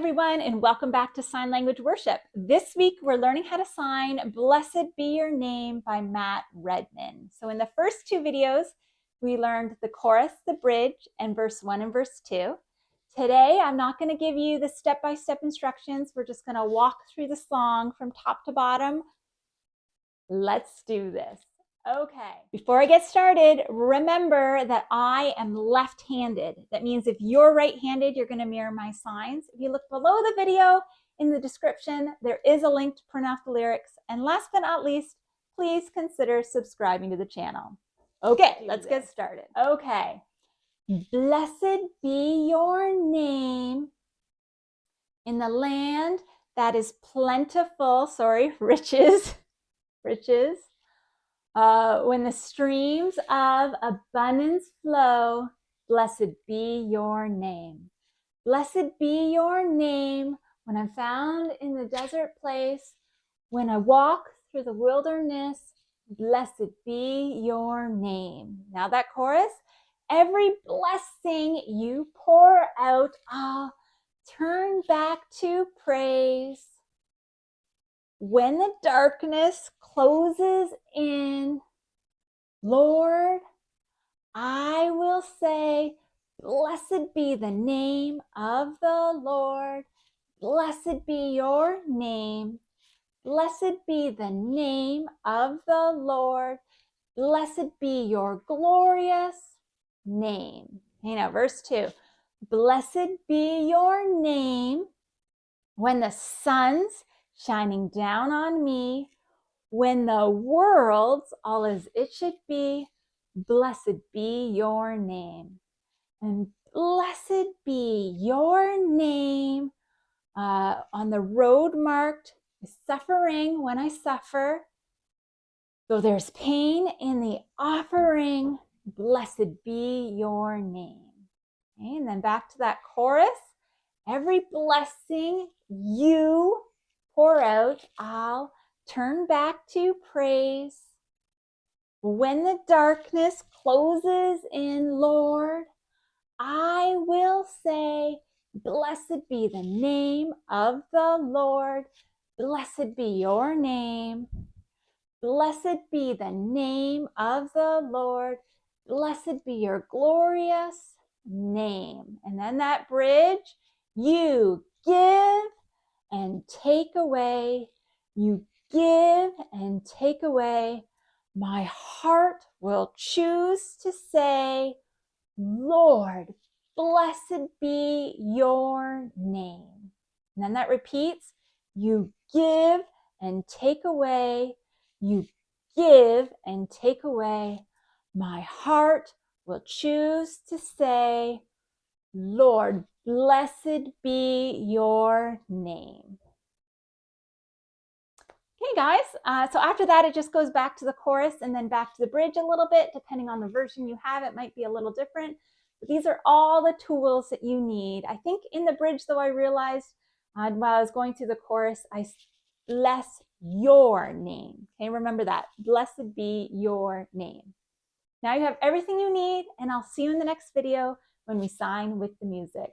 everyone, and welcome back to Sign Language Worship. This week, we're learning how to sign Blessed Be Your Name by Matt Redman. So in the first two videos, we learned the chorus, the bridge, and verse 1 and verse 2. Today, I'm not going to give you the step-by-step instructions. We're just going to walk through the song from top to bottom. Let's do this. Okay, before I get started, remember that I am left-handed. That means if you're right-handed, you're going to mirror my signs. If you look below the video in the description, there is a link to print off the lyrics. And last but not least, please consider subscribing to the channel. Okay, let's get started. Okay, blessed be your name in the land that is plentiful, riches. When the streams of abundance flow, blessed be your name. Blessed be your name when I'm found in the desert place, when I walk through the wilderness, blessed be your name. Now that chorus, every blessing you pour out, I'll turn back to praise. When the darkness closes in, Lord, I will say, blessed be the name of the Lord. Blessed be your name. Blessed be the name of the Lord. Blessed be your glorious name. Okay, now verse 2. Blessed be your name when the sun's shining down on me, when the world's all as it should be, blessed be your name. And blessed be your name on the road marked suffering when I suffer. Though there's pain in the offering, blessed be your name. Okay, and then back to that chorus. Every blessing you pour out, I'll turn back to praise. When the darkness closes in, Lord, I will say, blessed be the name of the Lord. Blessed be your name. Blessed be the name of the Lord. Blessed be your glorious name. And then that bridge, you give and take away. You give and take away. My heart will choose to say, Lord, blessed be your name. And then that repeats, you give and take away. You give and take away. My heart will choose to say, Lord, blessed be your name. Okay, guys, so after that, it just goes back to the chorus and then back to the bridge a little bit. Depending on the version you have, it might be a little different. But these are all the tools that you need. I think in the bridge, though, I realized while I was going through the chorus, I bless your name. Okay, remember that. Blessed be your name. Now you have everything you need, and I'll see you in the next video when we sign with the music.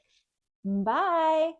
Bye.